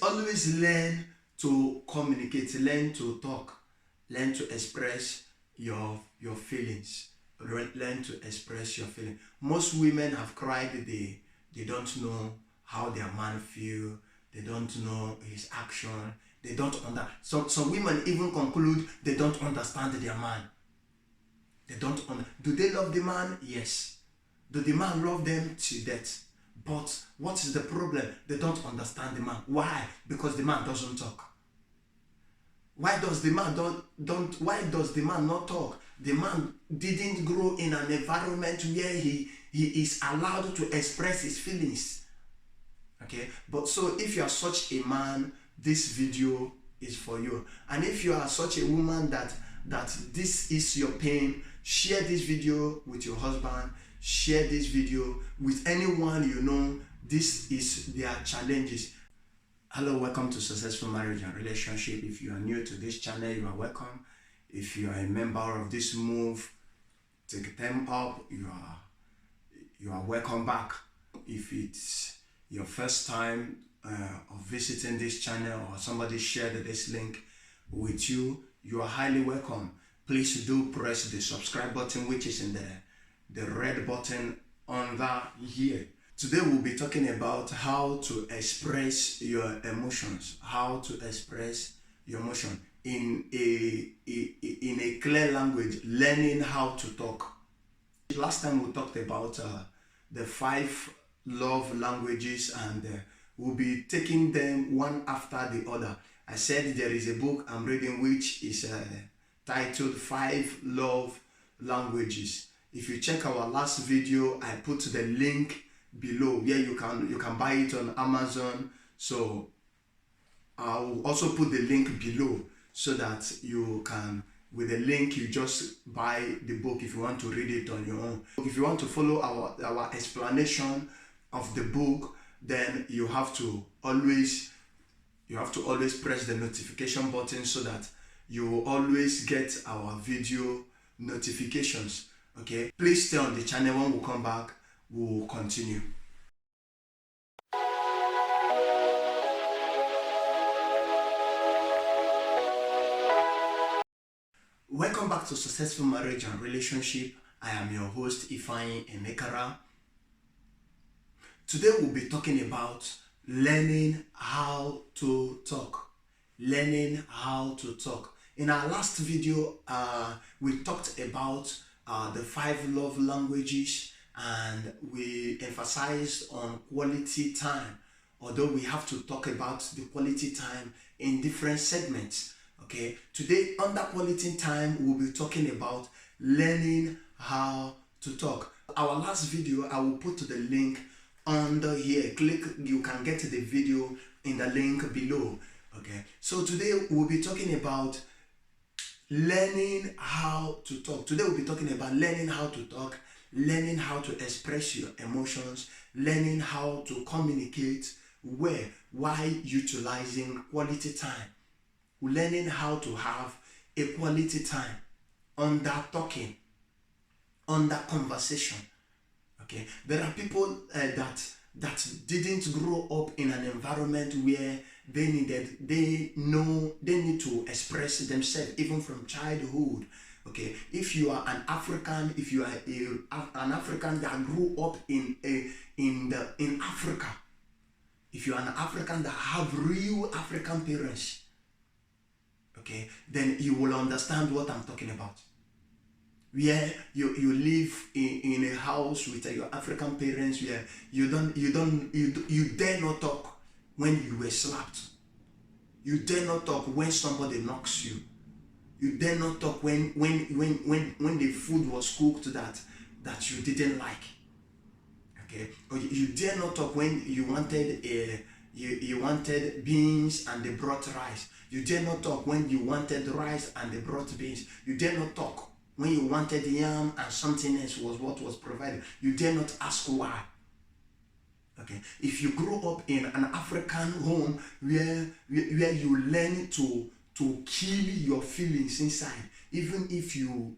always learn to communicate, learn to talk, learn to express your feelings. Learn to express your feelings. Most women have cried. They don't know how their man feel. They don't know his action. They don't understand. Some women even conclude they don't understand their man. They don't do they love the man? Yes. Do the man love them to death? But what is the problem? They don't understand the man. Why? Because the man doesn't talk. Why does the man why does the man not talk? The man didn't grow in an environment where he is allowed to express his feelings. Okay? But so if you are such a man, this video is for you. And if you are such a woman that this is your pain, share this video with your husband, share this video with anyone you know this is their challenges. Hello, welcome to Successful Marriage and Relationship. If you are new to this channel, you are welcome. If you are a member of this move, take them up, you are welcome back. If it's your first time of visiting this channel, or somebody shared this link with you, you are highly welcome. Please do press the subscribe button, which is in the red button under here. Today we'll be talking about how to express your emotions, how to express your emotion in a clear language, learning how to talk. Last time we talked about the 5 love languages, and we'll be taking them one after the other. I said there is a book I'm reading which is titled 5 Love Languages. If you check our last video, I put the link below where you can buy it on Amazon. So I'll also put the link below so that you can, with the link, you just buy the book if you want to read it on your own. If you want to follow our explanation of the book, then you have to always press the notification button so that you will always get our video notifications. Okay, please stay on the channel. When we come back, we'll continue. Welcome back to Successful Marriage and Relationship. I am your host, Ifeanyi Emekara. Today we'll be talking about learning how to talk. Learning how to talk. In our last video, we talked about the 5 love languages, and we emphasized on quality time, although we have to talk about the quality time in different segments. Okay, today under quality time we'll be talking about learning how to talk. Our last video, I will put the link under here. You can get the video in the link below. Okay, so today we'll be talking about learning how to talk. Today we'll be talking about learning how to talk, learning how to express your emotions, learning how to communicate while utilizing quality time, learning how to have a quality time under talking, under conversation. Okay, there are people that didn't grow up in an environment where they need to express themselves even from childhood. Okay, if you are an African, if you are an African that grew up in Africa, if you are an African that have real African parents, okay, then you will understand what I'm talking about. Where you live in a house with your African parents, where you dare not talk when you were slapped. You dare not talk when somebody knocks you. You dare not talk when the food was cooked that you didn't like. Okay, or you dare not talk when you wanted you wanted beans and they brought rice. You dare not talk when you wanted rice and they brought beans. You dare not talk when you wanted yam and something else was what was provided. You dare not ask why. Okay, if you grow up in an African home where you learn to kill your feelings inside, even if you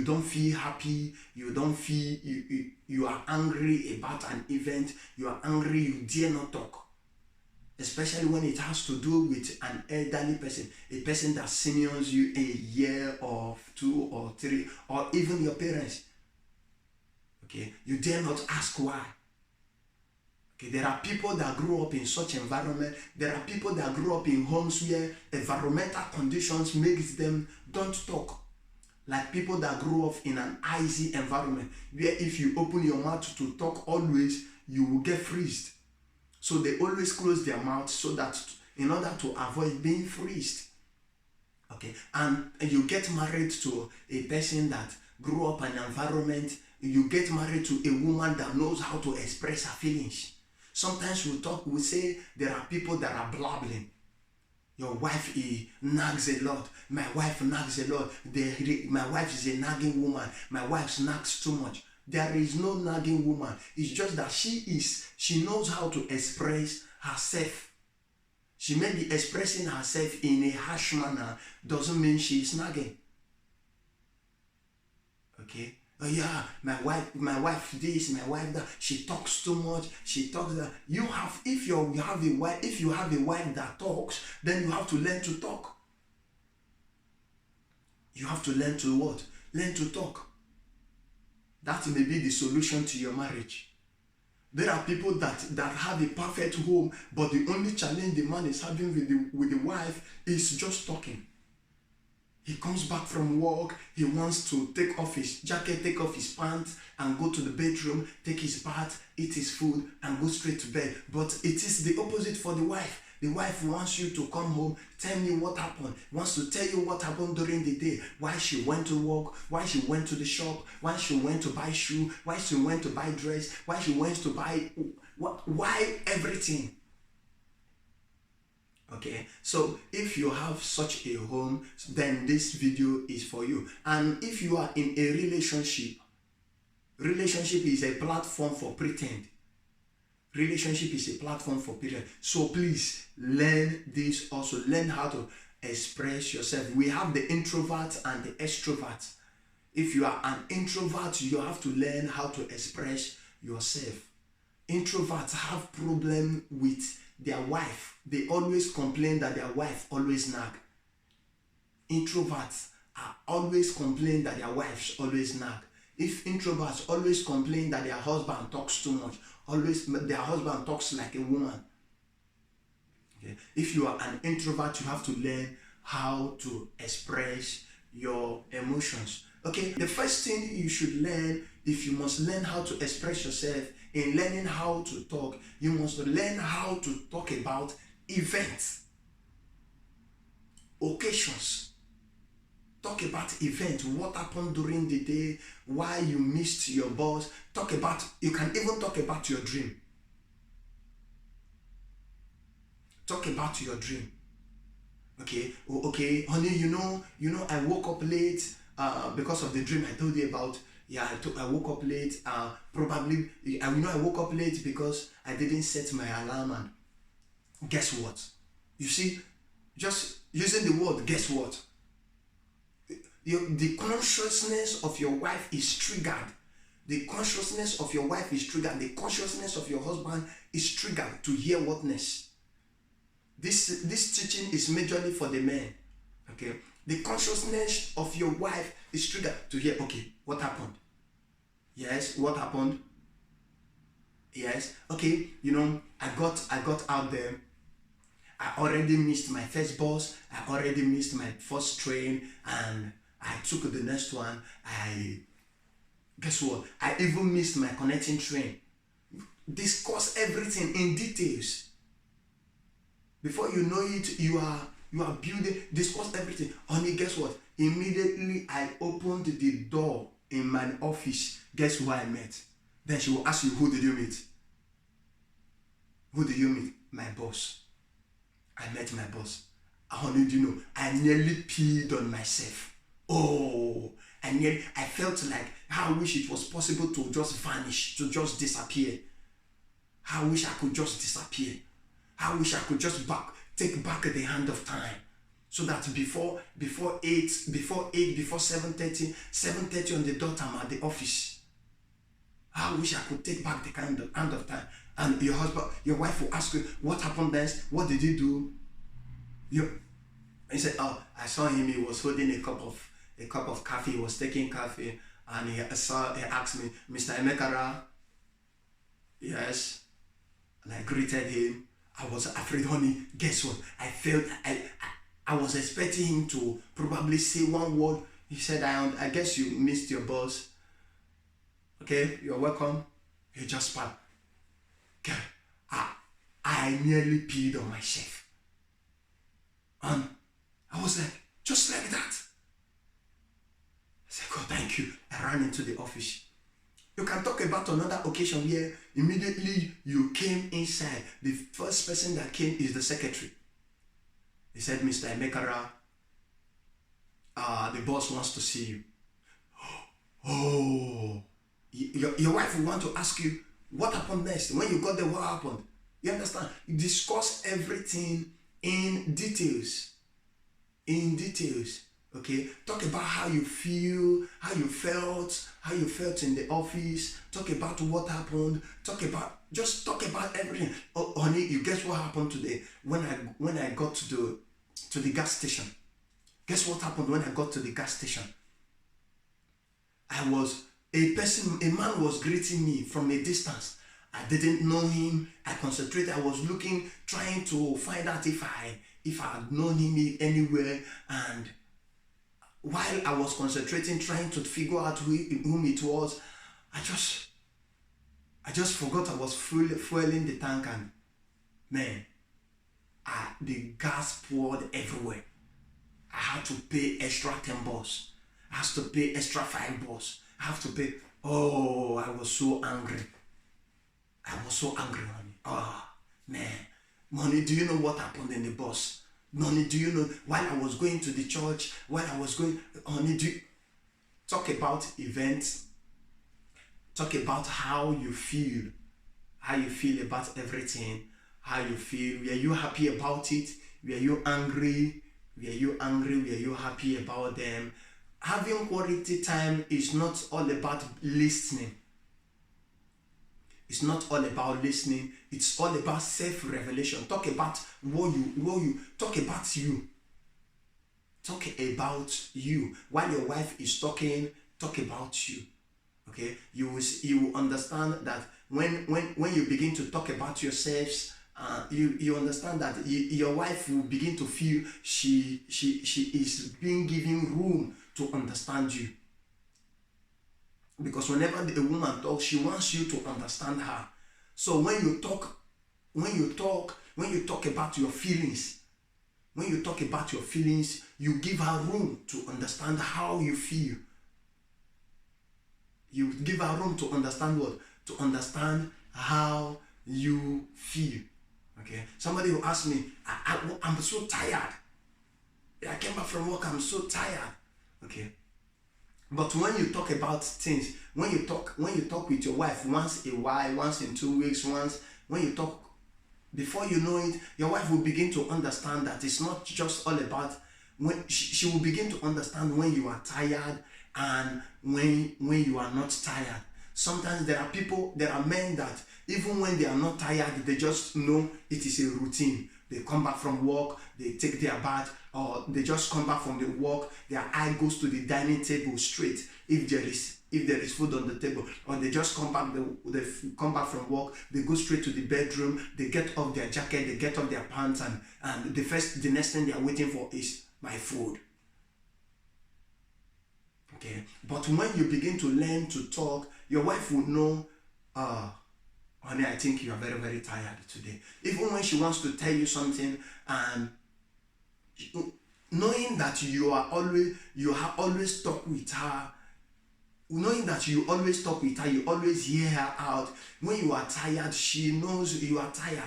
don't feel happy, you don't feel you are angry about an event, you are angry, you dare not talk. especially when it has to do with an elderly person, a person that seniors you a year or 2 or 3, or even your parents. Okay, you dare not ask why. Okay, there are people that grew up in such environment. There are people that grew up in homes where environmental conditions makes them don't talk. Like people that grew up in an icy environment where if you open your mouth to talk always, you will get freezed. So they always close their mouth so that in order to avoid being freezed. Okay, and you get married to a person that grew up in an environment, you get married to a woman that knows how to express her feelings. Sometimes we say there are people that are blabbling. Your wife nags a lot. My wife nags a lot. My wife is a nagging woman. My wife nags too much. There is no nagging woman. It's just that she knows how to express herself. She may be expressing herself in a harsh manner, doesn't mean she is nagging. Okay? Oh yeah, my wife this, my wife that. She talks too much. She talks that. If you have a wife that talks, then you have to learn to talk. You have to learn to what? Learn to talk. That may be the solution to your marriage. There are people that have a perfect home, but the only challenge the man is having with the wife is just talking. He comes back from work, he wants to take off his jacket, take off his pants, and go to the bedroom, take his bath, eat his food, and go straight to bed. But it is the opposite for the wife. The wife wants you to come home, tell me what happened, wants to tell you what happened during the day, why she went to work, why she went to the shop, why she went to buy shoe, why she went to buy dress, why she went to buy, why everything. Okay, so if you have such a home, then this video is for you. And if you are in a relationship is a platform for pretend. Relationship is a platform for pretend. So please learn this also. Learn how to express yourself. We have the introvert and the extrovert. If you are an introvert, you have to learn how to express yourself. Introverts have problem with their wife. They always complain that their wife always nag. Introverts are always complain that their wives always nag. If introverts always complain that their husband talks too much, always their husband talks like a woman. Okay. If you are an introvert, you have to learn how to express your emotions. Okay, the first thing you should learn, if you must learn how to express yourself, in learning how to talk, you must learn how to talk about events, occasions. Talk about events, what happened during the day, why you missed your boss. You can even talk about your dream. Talk about your dream. Okay, honey, you know, I woke up late because of the dream I told you about. Yeah, I woke up late. I woke up late because I didn't set my alarm. And guess what? You see, just using the word "guess what," the consciousness of your wife is triggered. The consciousness of your wife is triggered. The consciousness of your husband is triggered to hear whatness. This teaching is majorly for the men. Okay, the consciousness of your wife is triggered to hear. Okay, what happened? Yes, what happened? Yes, okay. I got out there. I already missed my first bus. I already missed my first train, and I took the next one. Guess what? I even missed my connecting train. Discuss everything in details. Before you know it, you are building. Discuss everything. Honey, guess what? Immediately I opened the door in my office. Guess who I met? Then she will ask you, who did you meet? Who did you meet? My boss. I met my boss. Honey, do you know? I nearly peed on myself. Oh, I felt like how I wish it was possible to just vanish, to just disappear. How I wish I could just disappear. How I wish I could just take back the hand of time. So that before 7:30 on the dot, I'm at the office. I wish I could take back the kind of hand of time. And your husband, your wife will ask you, what happened next? What did you do? He said, oh, I saw him. He was holding a cup of coffee. He was taking coffee, and he asked me, Mr. Emekara. Yes. And I greeted him. I was afraid, honey. Guess what? I was expecting him to probably say one word. He said, I guess you missed your bus. Okay, you're welcome. He just smiled. Girl, I nearly peed on myself. And I was like, just like that. I said, God, thank you. I ran into the office. You can talk about another occasion where immediately you came inside. The first person that came is the secretary. He said, Mr. Emekara, the boss wants to see you. Oh, your wife will want to ask you, what happened next? When you got there, what happened? You understand? You discuss everything in details. In details. Okay? Talk about how you feel, how you felt in the office. Talk about what happened. Just talk about everything. Oh, honey, you guess what happened today when I got to the gas station? Guess what happened when I got to the gas station? A man was greeting me from a distance. I didn't know him. I concentrated. I was looking, trying to find out if I had known him anywhere. And while I was concentrating, trying to figure out whom it was, I just forgot I was fueling the tank, and man, the gas poured everywhere. I had to pay extra 10 bucks. I had to pay extra 5 bucks. I have to pay. Oh, I was so angry. Honey. Oh, man. Money, do you know what happened in the bus? Money, do you know, while I was going to the church, honey, talk about events. Talk about how you feel about everything, how you feel. Were you happy about it? Were you angry? Were you happy about them? Having quality time is not all about listening. It's not all about listening. It's all about self-revelation. Talk about what you talk about you. Talk about you. While your wife is talking, talk about you. Okay? You will understand that when you begin to talk about yourselves, you understand that your wife will begin to feel she is being given room to understand you. Because whenever a woman talks, she wants you to understand her. So when you talk about your feelings, you give her room to understand how you feel. You give her room to understand what? To understand how you feel. Okay? Somebody will ask me, I'm so tired. I came back from work, I'm so tired. Okay? But when you talk about things, when you talk with your wife once a while, once in 2 weeks, when you talk, before you know it, your wife will begin to understand that it's not just all about when she will begin to understand when you are tired and when you are not tired. Sometimes there are men that even when they are not tired, they just know it is a routine. They come back from work, they take their bath, or they just come back from the work, their eye goes to the dining table straight if there is food on the table, or they just come back from work, they go straight to the bedroom, they get off their jacket, they get off their pants, and the next thing they are waiting for is my food. Okay, but when you begin to learn to talk, your wife will know, honey, I think you are very, very tired today. Even when she wants to tell you something, and knowing that you have always talked with her, you always hear her out. When you are tired, she knows you are tired.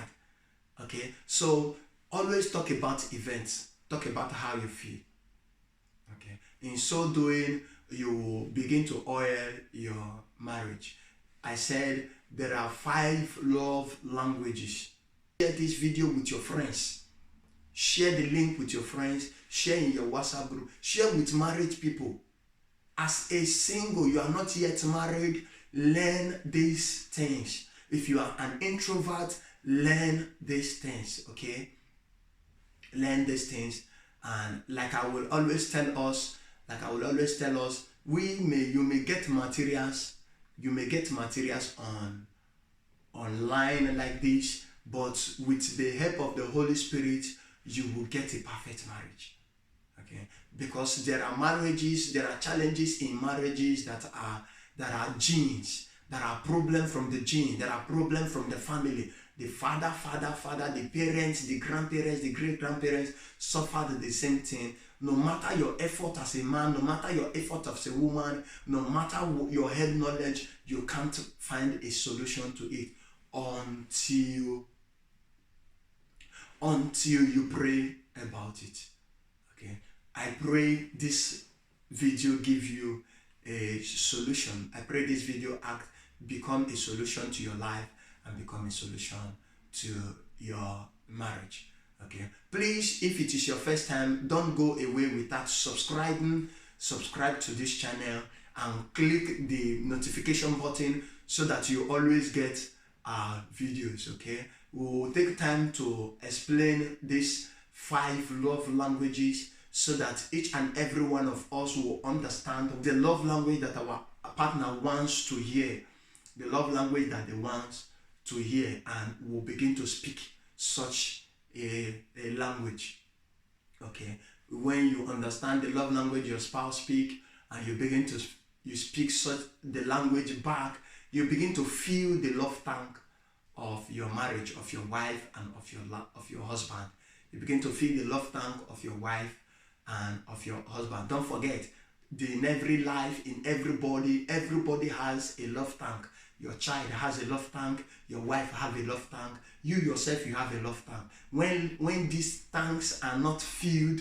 Okay, so always talk about events. Talk about how you feel. Okay, in so doing, you begin to oil your marriage. I said there are 5 love languages. Share this video with your friends. Share the link with your friends. Share in your WhatsApp group. Share with married people. As a single, you are not yet married, learn these things. If you are an introvert, learn these things, okay? Learn these things. And like I will always tell us, you may get materials online like this, but with the help of the Holy Spirit, you will get a perfect marriage. Okay? Because there are challenges in marriages that are genes, that are problems from the gene, that are problems from the family. The father, the parents, the grandparents, the great-grandparents suffered the same thing. No matter your effort as a man, no matter your effort as a woman, no matter your head knowledge, you can't find a solution to it until you pray about it. Okay, I pray this video give you a solution. I pray this video become a solution to your life and become a solution to your marriage. Okay, please, if it is your first time, don't go away without subscribing. Subscribe to this channel and click the notification button so that you always get our videos. Okay, we will take time to explain these 5 love languages so that each and every one of us will understand the love language that our partner wants to hear, the love language that they want to hear, and will begin to speak such a language. Okay, when you understand the love language your spouse speak and you speak such the language back, you begin to feel the love tank of your marriage, of your wife and of your husband. You begin to feel the love tank of your wife and of your husband. Don't forget, in every life, in everybody has a love tank. Your child has a love tank, your wife has a love tank, you yourself, you have a love tank. When these tanks are not filled,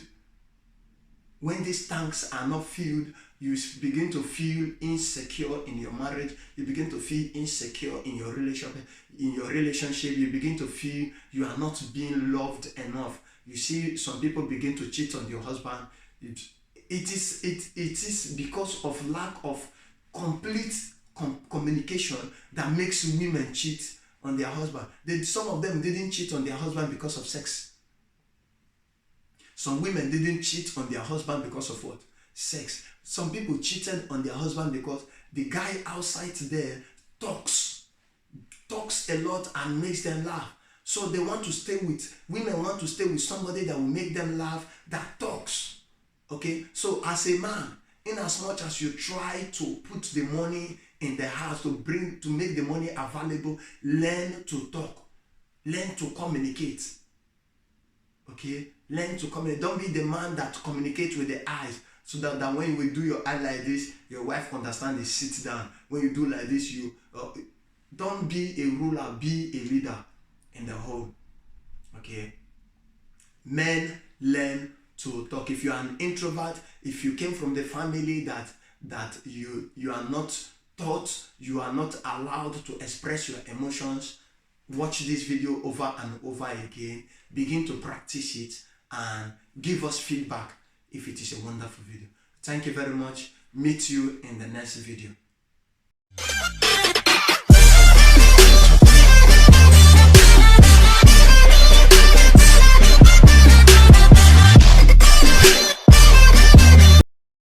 you begin to feel insecure in your marriage, you begin to feel insecure in your relationship, you begin to feel you are not being loved enough. You see, some people begin to cheat on your husband. It is because of lack of complete communication that makes women cheat on their husband. Some of them didn't cheat on their husband because of sex. Some women didn't cheat on their husband because of what? Sex. Some people cheated on their husband because the guy outside there talks a lot and makes them laugh. So women want to stay with somebody that will make them laugh, that talks. Okay, so as a man, in as much as you try to put the money in the house to make the money available, learn to talk, learn to communicate. Okay, learn to communicate. Don't be the man that communicates with the eyes, so that when you do your eye like this, your wife understands, sit down. When you do like this, you don't be a ruler, be a leader in the home. Okay, men learn to talk. If you are an introvert, if you came from the family that you are not taught, you are not allowed to express your emotions, watch this video over and over again, begin to practice it, and give us feedback if it is a wonderful video. Thank you very much. Meet you in the next video.